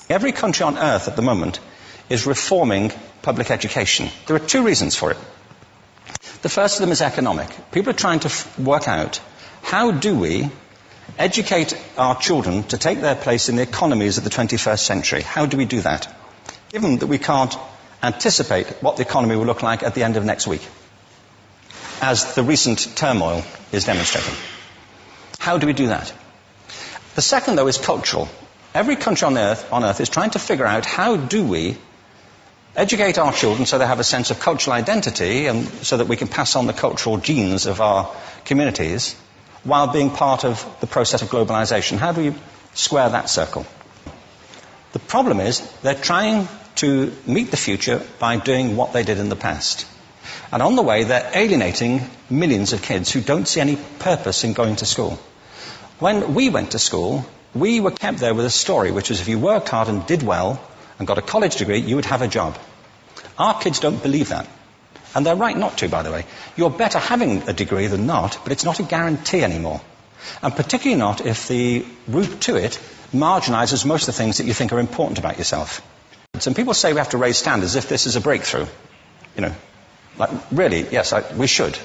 Every country on earth at the moment is reforming public education. There are two reasons for it. The first of them is economic. People are trying to work out, how do we educate our children to take their place in the economies of the 21st century? How do we do that, given that we can't anticipate what the economy will look like at the end of next week, as the recent turmoil is demonstrating? How do we do that? The second, though, is cultural. Every country on earth is trying to figure out, how do we educate our children so they have a sense of cultural identity and so that we can pass on the cultural genes of our communities while being part of the process of globalization. How do we square that circle? The problem is they're trying to meet the future by doing what they did in the past. And on the way, they're alienating millions of kids who don't see any purpose in going to school. When we went to school, we were kept there with a story, which was if you worked hard and did well and got a college degree, you would have a job. Our kids don't believe that. And they're right not to, by the way. You're better having a degree than not, but it's not a guarantee anymore. And particularly not if the route to it marginalizes most of the things that you think are important about yourself. And people say we have to raise standards as if this is a breakthrough. You know, like, really, yes, we should.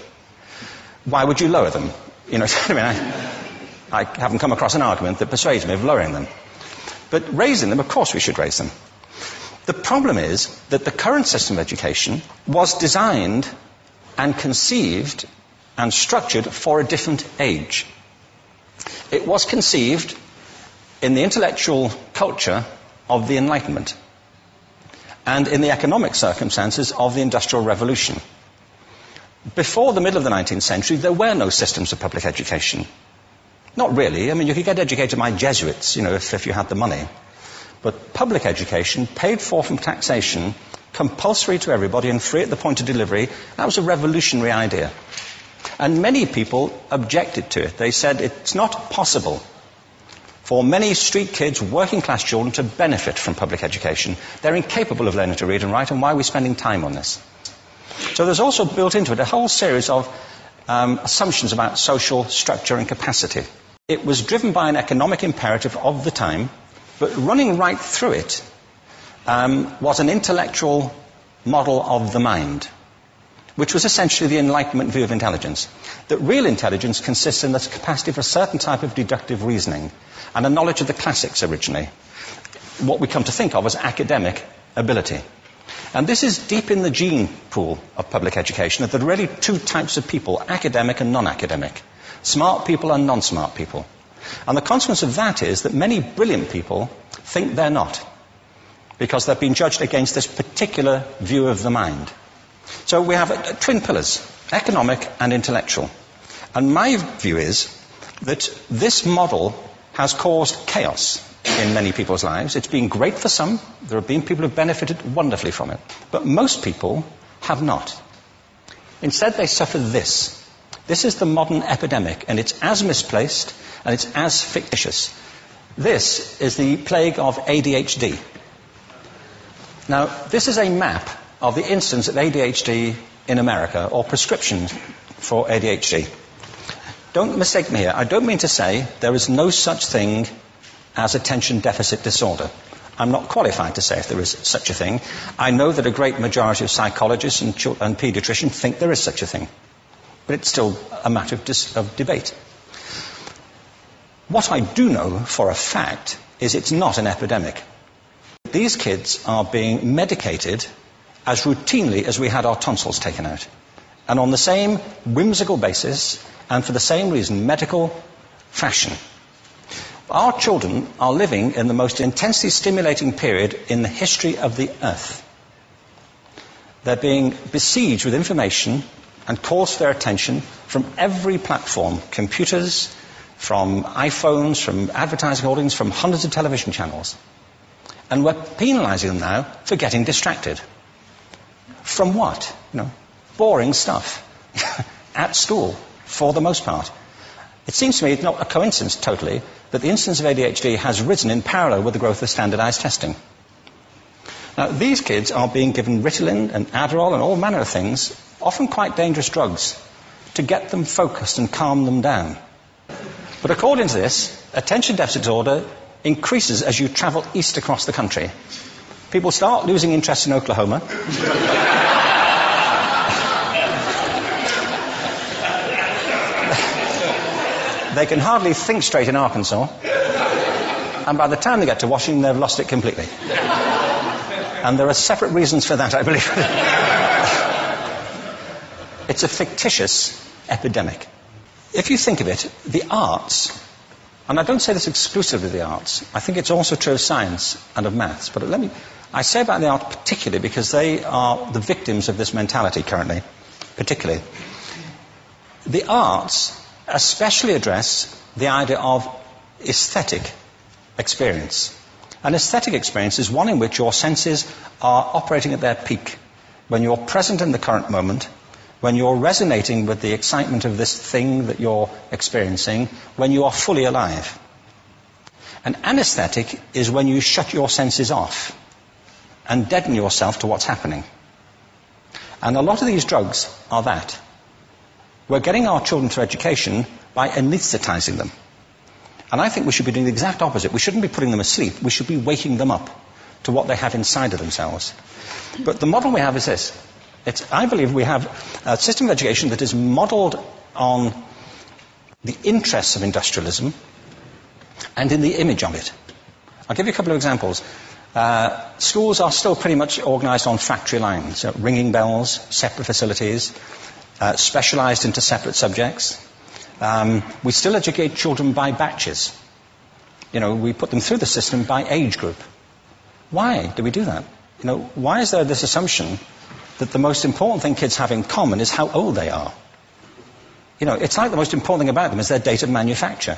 Why would you lower them? You know, I mean, I haven't come across an argument that persuades me of lowering them. But raising them, of course we should raise them. The problem is that the current system of education was designed and conceived and structured for a different age. It was conceived in the intellectual culture of the Enlightenment and in the economic circumstances of the Industrial Revolution. Before the middle of the 19th century, there were no systems of public education. Not really. I mean, you could get educated by Jesuits, you know, if you had the money. But public education, paid for from taxation, compulsory to everybody and free at the point of delivery, that was a revolutionary idea. And many people objected to it. They said it's not possible for many street kids, working class children, to benefit from public education. They're incapable of learning to read and write, and why are we spending time on this? So there's also built into it a whole series of assumptions about social structure and capacity. It was driven by an economic imperative of the time, but running right through it was an intellectual model of the mind, which was essentially the Enlightenment view of intelligence. That real intelligence consists in the capacity for a certain type of deductive reasoning and a knowledge of the classics originally, what we come to think of as academic ability. And this is deep in the gene pool of public education, that there are really two types of people, academic and non-academic, smart people and non-smart people. And the consequence of that is that many brilliant people think they're not, because they've been judged against this particular view of the mind. So we have twin pillars, economic and intellectual. And my view is that this model has caused chaos in many people's lives. It's been great for some. There have been people who've benefited wonderfully from it. But most people have not. Instead, they suffer this. This is the modern epidemic, and it's as misplaced and it's as fictitious. This is the plague of ADHD. Now, this is a map of the incidence of ADHD in America, or prescriptions for ADHD. Don't mistake me here. I don't mean to say there is no such thing as attention deficit disorder. I'm not qualified to say if there is such a thing. I know that a great majority of psychologists and paediatricians think there is such a thing. But it's still a matter of debate. What I do know for a fact is it's not an epidemic. These kids are being medicated as routinely as we had our tonsils taken out. And on the same whimsical basis, and for the same reason, medical fashion. Our children are living in the most intensely stimulating period in the history of the earth. They're being besieged with information and calls for their attention from every platform, computers, from iPhones, from advertising holdings, from hundreds of television channels. And we're penalizing them now for getting distracted. From what? You know, boring stuff at school, for the most part. It seems to me it's not a coincidence totally that the incidence of ADHD has risen in parallel with the growth of standardized testing. Now, these kids are being given Ritalin and Adderall and all manner of things, often quite dangerous drugs, to get them focused and calm them down. But according to this, attention deficit disorder increases as you travel east across the country. People start losing interest in Oklahoma. They can hardly think straight in Arkansas. And by the time they get to Washington, they've lost it completely. And there are separate reasons for that, I believe. It's a fictitious epidemic. If you think of it, the arts, and I don't say this exclusively of the arts, I think it's also true of science and of maths, but I say about the arts particularly because they are the victims of this mentality currently, particularly. The arts especially address the idea of aesthetic experience. An aesthetic experience is one in which your senses are operating at their peak, when you're present in the current moment, when you're resonating with the excitement of this thing that you're experiencing, when you are fully alive. An anesthetic is when you shut your senses off and deaden yourself to what's happening. And a lot of these drugs are that. We're getting our children through education by anesthetizing them. And I think we should be doing the exact opposite. We shouldn't be putting them asleep. We should be waking them up to what they have inside of themselves. But the model we have is this. I believe we have a system of education that is modeled on the interests of industrialism and in the image of it. I'll give you a couple of examples. Schools are still pretty much organized on factory lines, ringing bells, separate facilities, specialized into separate subjects. We still educate children by batches. We put them through the system by age group. Why do we do that? Why is there this assumption that the most important thing kids have in common is how old they are? It's like the most important thing about them is their date of manufacture.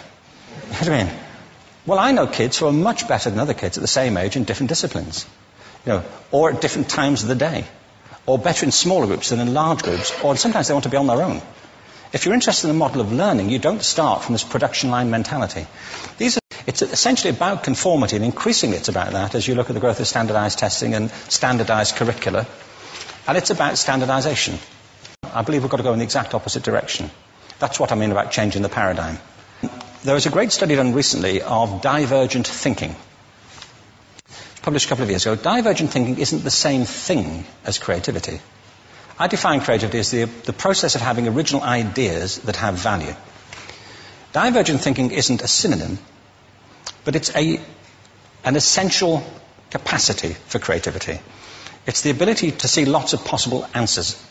You know what I mean? Well, I know kids who are much better than other kids at the same age in different disciplines, or at different times of the day, or better in smaller groups than in large groups, or sometimes they want to be on their own. If you're interested in the model of learning, you don't start from this production line mentality. It's essentially about conformity, and increasingly it's about that as you look at the growth of standardized testing and standardized curricula. And it's about standardization. I believe we've got to go in the exact opposite direction. That's what I mean about changing the paradigm. There was a great study done recently of divergent thinking. Published a couple of years ago. Divergent thinking isn't the same thing as creativity. I define creativity as the process of having original ideas that have value. Divergent thinking isn't a synonym, but it's an essential capacity for creativity. It's the ability to see lots of possible answers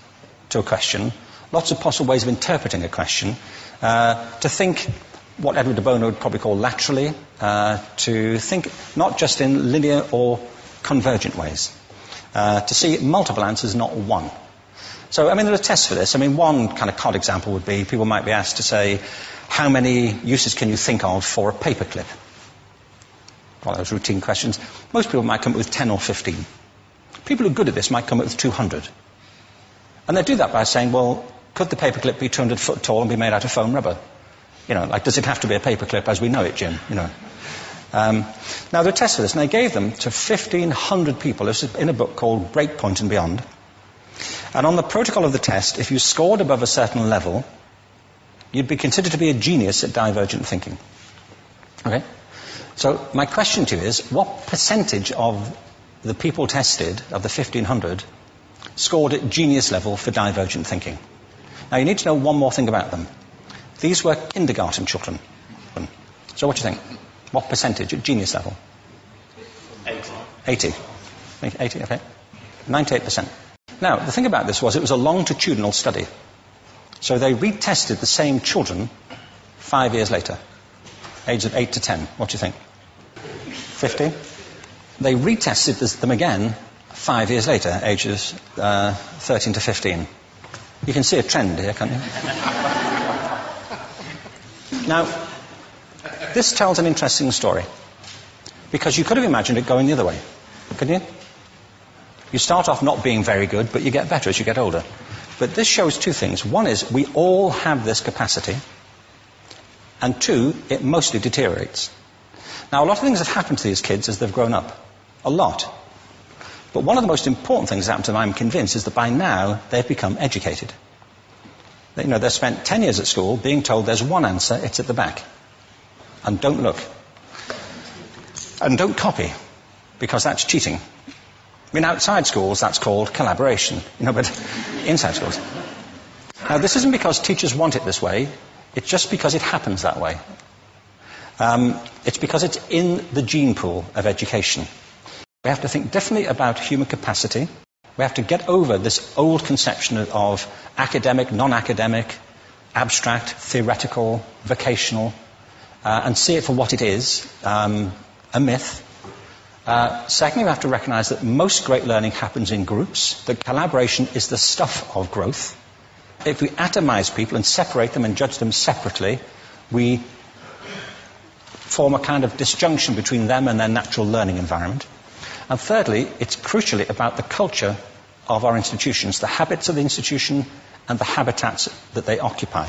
to a question, lots of possible ways of interpreting a question, to think what Edward de Bono would probably call laterally, to think not just in linear or convergent ways, to see multiple answers, not one. So, there are tests for this. One kind of cod example would be people might be asked to say, how many uses can you think of for a paperclip? Well, those routine questions. Most people might come up with 10 or 15. People who are good at this might come up with 200. And they do that by saying, well, could the paperclip be 200 foot tall and be made out of foam rubber? Does it have to be a paperclip as we know it, Jim? Now, there are tests for this, and they gave them to 1,500 people. This is in a book called Breakpoint and Beyond. And on the protocol of the test, if you scored above a certain level, you'd be considered to be a genius at divergent thinking. Okay? So my question to you is, what percentage of the people tested, of the 1,500, scored at genius level for divergent thinking? Now, you need to know one more thing about them. These were kindergarten children. So what do you think? What percentage at genius level? 80. 80, okay. 98%. Now, the thing about this was it was a longitudinal study. So they retested the same children 5 years later, ages of 8 to 10. What do you think? 50? They retested them again 5 years later, ages 13 to 15. You can see a trend here, can't you? Now, this tells an interesting story, because you could have imagined it going the other way, couldn't you? You start off not being very good, but you get better as you get older. But this shows two things. One is we all have this capacity, and two, it mostly deteriorates. Now, a lot of things have happened to these kids as they've grown up. A lot. But one of the most important things that happened to them, I'm convinced, is that by now they've become educated. They've spent 10 years at school being told there's one answer, it's at the back. And don't look. And don't copy, because that's cheating. I mean, outside schools, that's called collaboration, but inside schools. Now, this isn't because teachers want it this way, it's just because it happens that way. It's because it's in the gene pool of education. We have to think differently about human capacity. We have to get over this old conception of academic, non-academic, abstract, theoretical, vocational, and see it for what it is, a myth. Secondly, we have to recognize that most great learning happens in groups, that collaboration is the stuff of growth. If we atomize people and separate them and judge them separately, we form a kind of disjunction between them and their natural learning environment. And thirdly, it's crucially about the culture of our institutions, the habits of the institution and the habitats that they occupy.